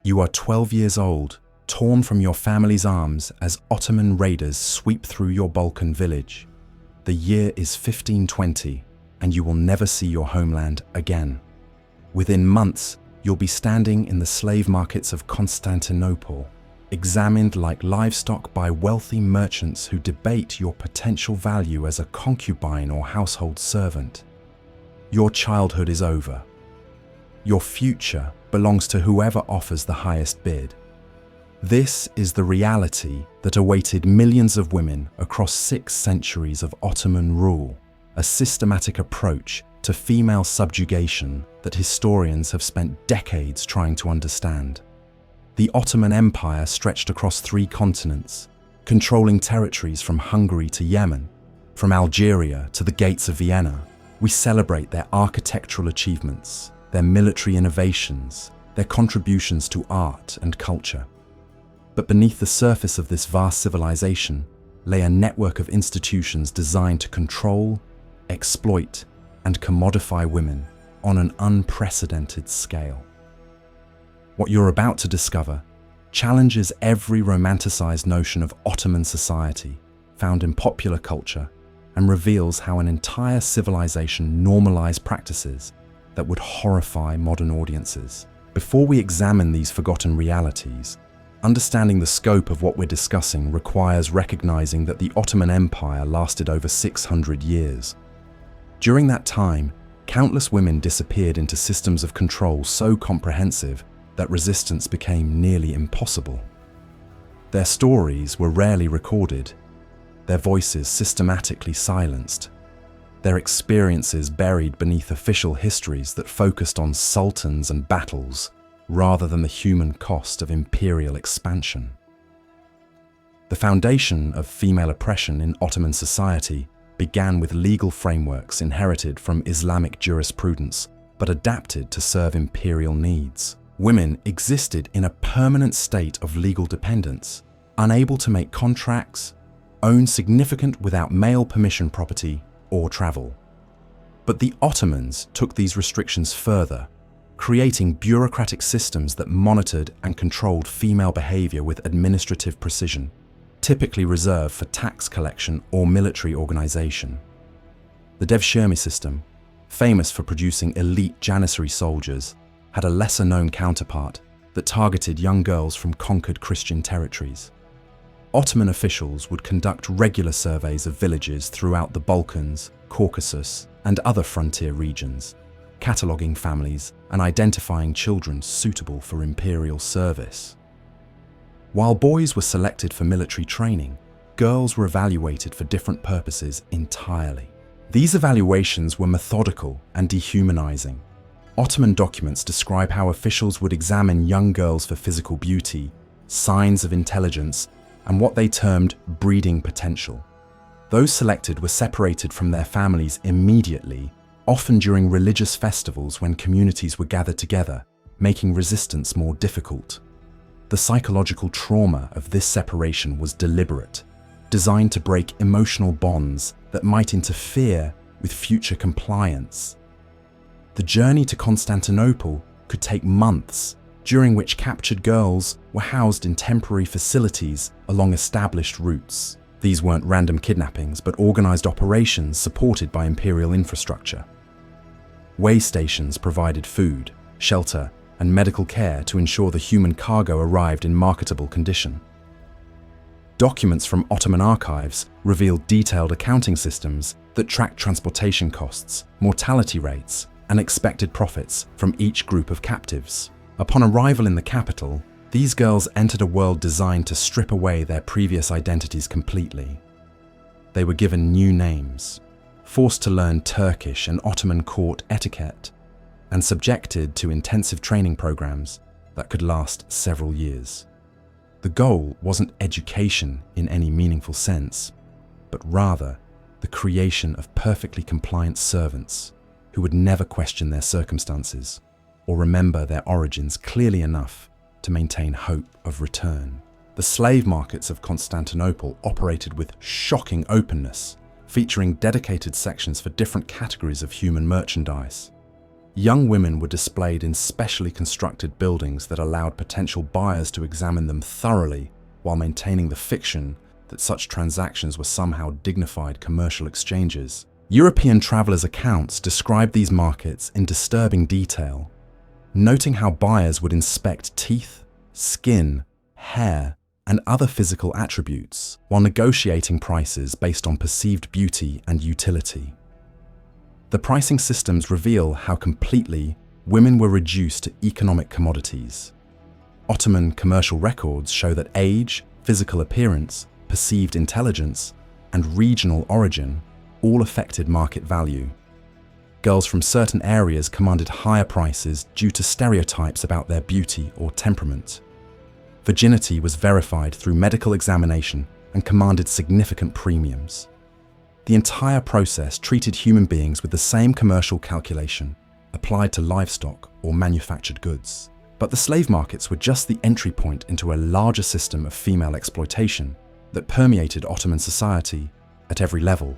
You are 12 years old, torn from your family's arms as Ottoman raiders sweep through your Balkan village. The year is 1520, and you will never see your homeland again. Within months, you'll be standing in the slave markets of Constantinople, examined like livestock by wealthy merchants who debate your potential value as a concubine or household servant. Your childhood is over. Your future belongs to whoever offers the highest bid. This is the reality that awaited millions of women across 6 centuries of Ottoman rule, a systematic approach to female subjugation that historians have spent decades trying to understand. The Ottoman Empire stretched across 3 continents, controlling territories from Hungary to Yemen, from Algeria to the gates of Vienna. We celebrate their architectural achievements, their military innovations, their contributions to art and culture. But beneath the surface of this vast civilization lay a network of institutions designed to control, exploit, and commodify women on an unprecedented scale. What you're about to discover challenges every romanticized notion of Ottoman society found in popular culture and reveals how an entire civilization normalized practices that would horrify modern audiences. Before we examine these forgotten realities, understanding the scope of what we're discussing requires recognizing that the Ottoman Empire lasted over 600 years. During that time, countless women disappeared into systems of control so comprehensive that resistance became nearly impossible. Their stories were rarely recorded, their voices systematically silenced, their experiences buried beneath official histories that focused on sultans and battles rather than the human cost of imperial expansion. The foundation of female oppression in Ottoman society began with legal frameworks inherited from Islamic jurisprudence but adapted to serve imperial needs. Women existed in a permanent state of legal dependence, unable to make contracts, own significant without male permission property, or travel. But the Ottomans took these restrictions further, creating bureaucratic systems that monitored and controlled female behavior with administrative precision, typically reserved for tax collection or military organization. The Devshirme system, famous for producing elite Janissary soldiers, had a lesser-known counterpart that targeted young girls from conquered Christian territories. Ottoman officials would conduct regular surveys of villages throughout the Balkans, Caucasus, and other frontier regions, cataloguing families and identifying children suitable for imperial service. While boys were selected for military training, girls were evaluated for different purposes entirely. These evaluations were methodical and dehumanizing. Ottoman documents describe how officials would examine young girls for physical beauty, signs of intelligence, and what they termed breeding potential. Those selected were separated from their families immediately, often during religious festivals when communities were gathered together, making resistance more difficult. The psychological trauma of this separation was deliberate, designed to break emotional bonds that might interfere with future compliance. The journey to Constantinople could take months, during which captured girls were housed in temporary facilities along established routes. These weren't random kidnappings, but organized operations supported by imperial infrastructure. Way stations provided food, shelter, and medical care to ensure the human cargo arrived in marketable condition. Documents from Ottoman archives revealed detailed accounting systems that tracked transportation costs, mortality rates, and expected profits from each group of captives. Upon arrival in the capital, these girls entered a world designed to strip away their previous identities completely. They were given new names, forced to learn Turkish and Ottoman court etiquette, and subjected to intensive training programs that could last several years. The goal wasn't education in any meaningful sense, but rather the creation of perfectly compliant servants who would never question their circumstances or remember their origins clearly enough to maintain hope of return. The slave markets of Constantinople operated with shocking openness, featuring dedicated sections for different categories of human merchandise. Young women were displayed in specially constructed buildings that allowed potential buyers to examine them thoroughly while maintaining the fiction that such transactions were somehow dignified commercial exchanges. European travelers' accounts describe these markets in disturbing detail, noting how buyers would inspect teeth, skin, hair, and other physical attributes while negotiating prices based on perceived beauty and utility. The pricing systems reveal how completely women were reduced to economic commodities. Ottoman commercial records show that age, physical appearance, perceived intelligence, and regional origin all affected market value. Girls from certain areas commanded higher prices due to stereotypes about their beauty or temperament. Virginity was verified through medical examination and commanded significant premiums. The entire process treated human beings with the same commercial calculation applied to livestock or manufactured goods. But the slave markets were just the entry point into a larger system of female exploitation that permeated Ottoman society at every level.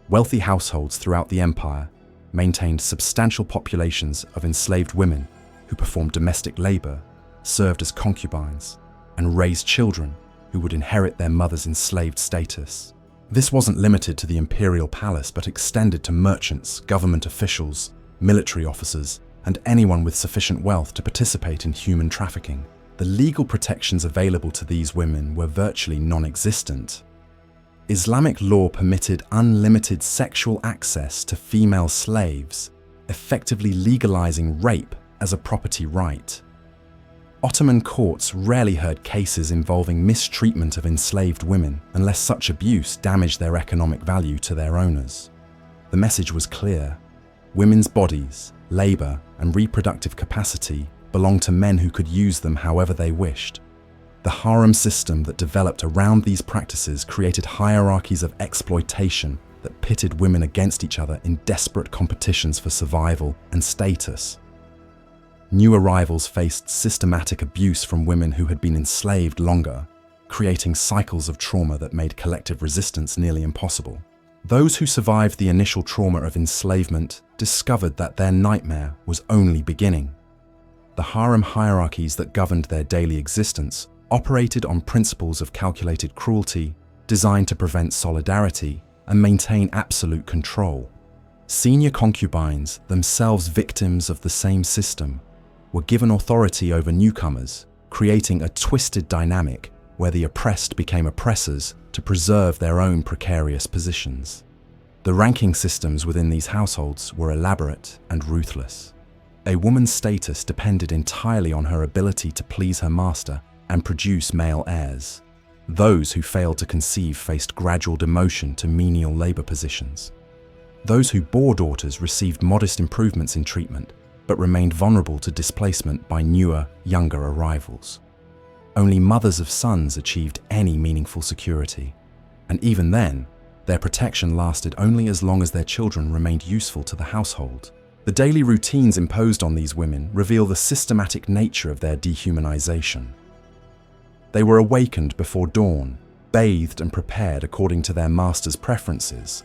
Wealthy households throughout the empire maintained substantial populations of enslaved women who performed domestic labor, served as concubines, and raised children who would inherit their mother's enslaved status. This wasn't limited to the imperial palace but extended to merchants, government officials, military officers, and anyone with sufficient wealth to participate in human trafficking. The legal protections available to these women were virtually non-existent. Islamic law permitted unlimited sexual access to female slaves, effectively legalizing rape as a property right. Ottoman courts rarely heard cases involving mistreatment of enslaved women unless such abuse damaged their economic value to their owners. The message was clear: women's bodies, labor, and reproductive capacity belonged to men who could use them however they wished. The harem system that developed around these practices created hierarchies of exploitation that pitted women against each other in desperate competitions for survival and status. New arrivals faced systematic abuse from women who had been enslaved longer, creating cycles of trauma that made collective resistance nearly impossible. Those who survived the initial trauma of enslavement discovered that their nightmare was only beginning. The harem hierarchies that governed their daily existence operated on principles of calculated cruelty, designed to prevent solidarity and maintain absolute control. Senior concubines, themselves victims of the same system, were given authority over newcomers, creating a twisted dynamic where the oppressed became oppressors to preserve their own precarious positions. The ranking systems within these households were elaborate and ruthless. A woman's status depended entirely on her ability to please her master and produce male heirs. Those who failed to conceive faced gradual demotion to menial labor positions. Those who bore daughters received modest improvements in treatment, but remained vulnerable to displacement by newer, younger arrivals. Only mothers of sons achieved any meaningful security, and even then, their protection lasted only as long as their children remained useful to the household. The daily routines imposed on these women reveal the systematic nature of their dehumanization. They were awakened before dawn, bathed and prepared according to their master's preferences,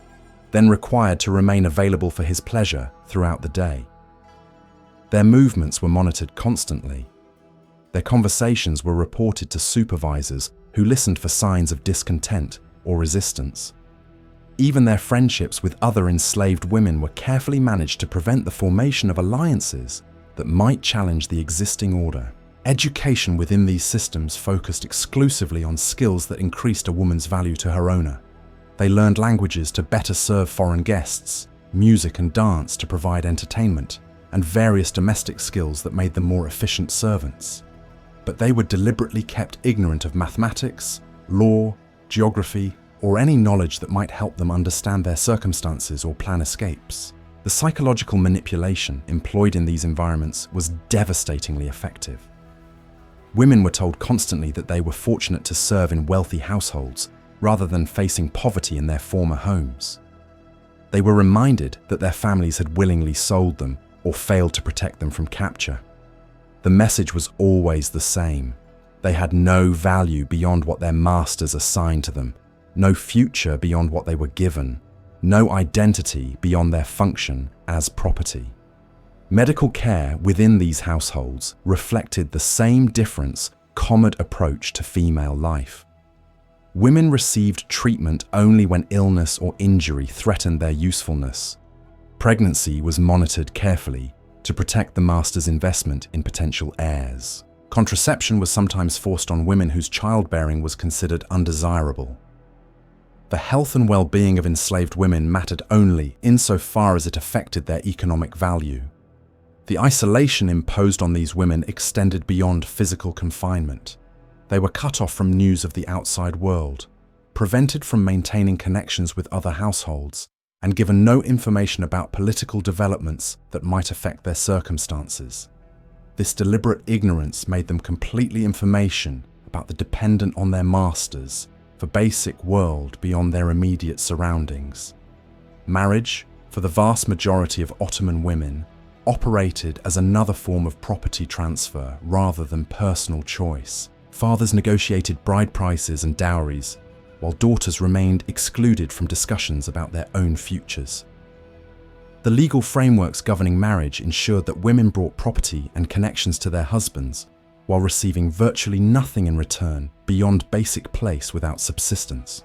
then required to remain available for his pleasure throughout the day. Their movements were monitored constantly. Their conversations were reported to supervisors who listened for signs of discontent or resistance. Even their friendships with other enslaved women were carefully managed to prevent the formation of alliances that might challenge the existing order. Education within these systems focused exclusively on skills that increased a woman's value to her owner. They learned languages to better serve foreign guests, music and dance to provide entertainment, and various domestic skills that made them more efficient servants. But they were deliberately kept ignorant of mathematics, law, geography, or any knowledge that might help them understand their circumstances or plan escapes. The psychological manipulation employed in these environments was devastatingly effective. Women were told constantly that they were fortunate to serve in wealthy households rather than facing poverty in their former homes. They were reminded that their families had willingly sold them or failed to protect them from capture. The message was always the same. They had no value beyond what their masters assigned to them, no future beyond what they were given, no identity beyond their function as property. Medical care within these households reflected the same difference, common approach to female life. Women received treatment only when illness or injury threatened their usefulness. Pregnancy was monitored carefully to protect the master's investment in potential heirs. Contraception was sometimes forced on women whose childbearing was considered undesirable. The health and well-being of enslaved women mattered only insofar as it affected their economic value. The isolation imposed on these women extended beyond physical confinement. They were cut off from news of the outside world, prevented from maintaining connections with other households, and given no information about political developments that might affect their circumstances. This deliberate ignorance made them completely information about the dependent on their masters for basic world beyond their immediate surroundings. Marriage, for the vast majority of Ottoman women, operated as another form of property transfer rather than personal choice. Fathers negotiated bride prices and dowries, while daughters remained excluded from discussions about their own futures. The legal frameworks governing marriage ensured that women brought property and connections to their husbands, while receiving virtually nothing in return beyond basic place without subsistence.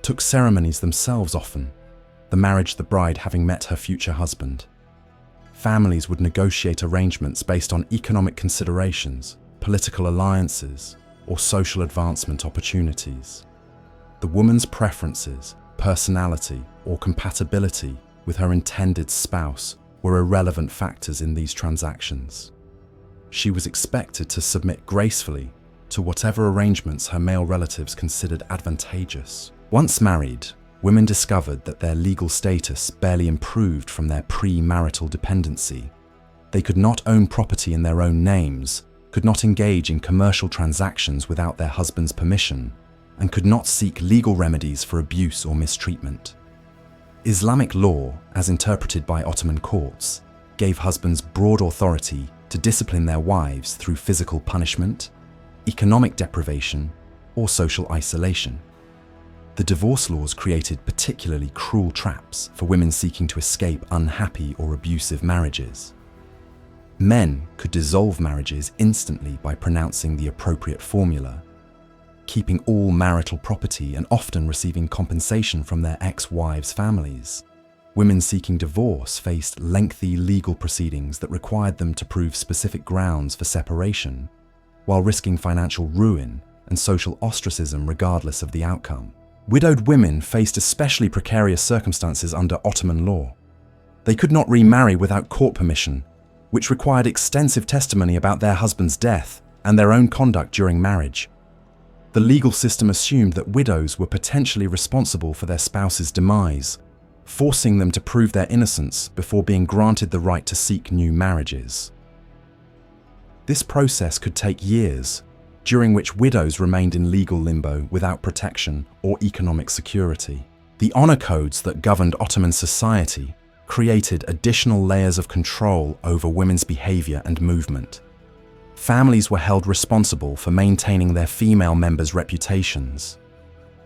Took ceremonies themselves often, the marriage the bride having met her future husband. Families would negotiate arrangements based on economic considerations, political alliances, or social advancement opportunities. The woman's preferences, personality, or compatibility with her intended spouse were irrelevant factors in these transactions. She was expected to submit gracefully to whatever arrangements her male relatives considered advantageous. Once married, women discovered that their legal status barely improved from their pre-marital dependency. They could not own property in their own names, could not engage in commercial transactions without their husband's permission, and could not seek legal remedies for abuse or mistreatment. Islamic law, as interpreted by Ottoman courts, gave husbands broad authority to discipline their wives through physical punishment, economic deprivation, or social isolation. The divorce laws created particularly cruel traps for women seeking to escape unhappy or abusive marriages. Men could dissolve marriages instantly by pronouncing the appropriate formula, keeping all marital property and often receiving compensation from their ex-wives' families. Women seeking divorce faced lengthy legal proceedings that required them to prove specific grounds for separation, while risking financial ruin and social ostracism regardless of the outcome. Widowed women faced especially precarious circumstances under Ottoman law. They could not remarry without court permission, which required extensive testimony about their husband's death and their own conduct during marriage. The legal system assumed that widows were potentially responsible for their spouse's demise, forcing them to prove their innocence before being granted the right to seek new marriages. This process could take years, during which widows remained in legal limbo without protection or economic security. The honor codes that governed Ottoman society created additional layers of control over women's behavior and movement. Families were held responsible for maintaining their female members' reputations,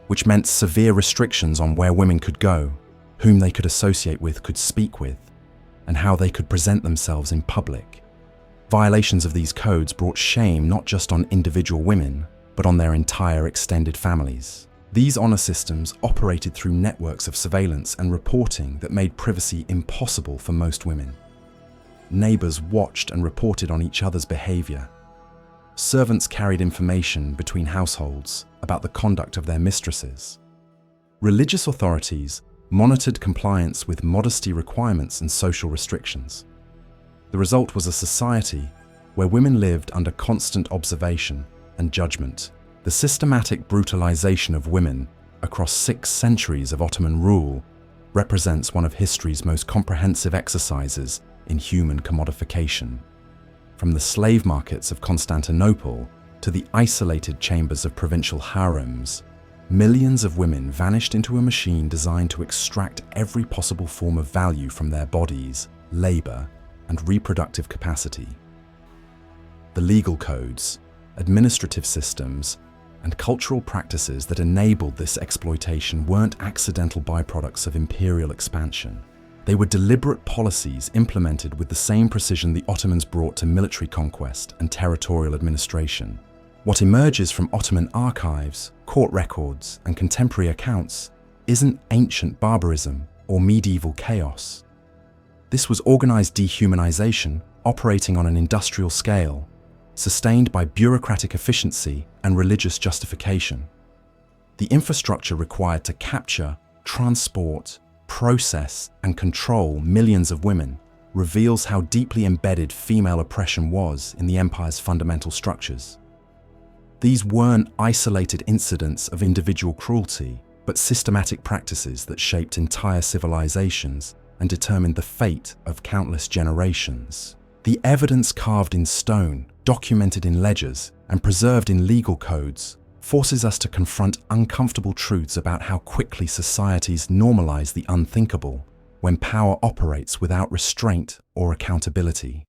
which meant severe restrictions on where women could go, whom they could associate with, could speak with, and how they could present themselves in public. Violations of these codes brought shame not just on individual women, but on their entire extended families. These honor systems operated through networks of surveillance and reporting that made privacy impossible for most women. Neighbors watched and reported on each other's behavior. Servants carried information between households about the conduct of their mistresses. Religious authorities monitored compliance with modesty requirements and social restrictions. The result was a society where women lived under constant observation and judgment. The systematic brutalization of women across 6 centuries of Ottoman rule represents one of history's most comprehensive exercises in human commodification. From the slave markets of Constantinople to the isolated chambers of provincial harems, millions of women vanished into a machine designed to extract every possible form of value from their bodies, labor, and reproductive capacity. The legal codes, administrative systems, and cultural practices that enabled this exploitation weren't accidental byproducts of imperial expansion. They were deliberate policies implemented with the same precision the Ottomans brought to military conquest and territorial administration. What emerges from Ottoman archives, court records, and contemporary accounts isn't ancient barbarism or medieval chaos. This was organized dehumanization operating on an industrial scale, sustained by bureaucratic efficiency and religious justification. The infrastructure required to capture, transport, process, and control millions of women reveals how deeply embedded female oppression was in the empire's fundamental structures. These weren't isolated incidents of individual cruelty, but systematic practices that shaped entire civilizations and determined the fate of countless generations. The evidence carved in stone, documented in ledgers, and preserved in legal codes forces us to confront uncomfortable truths about how quickly societies normalize the unthinkable when power operates without restraint or accountability.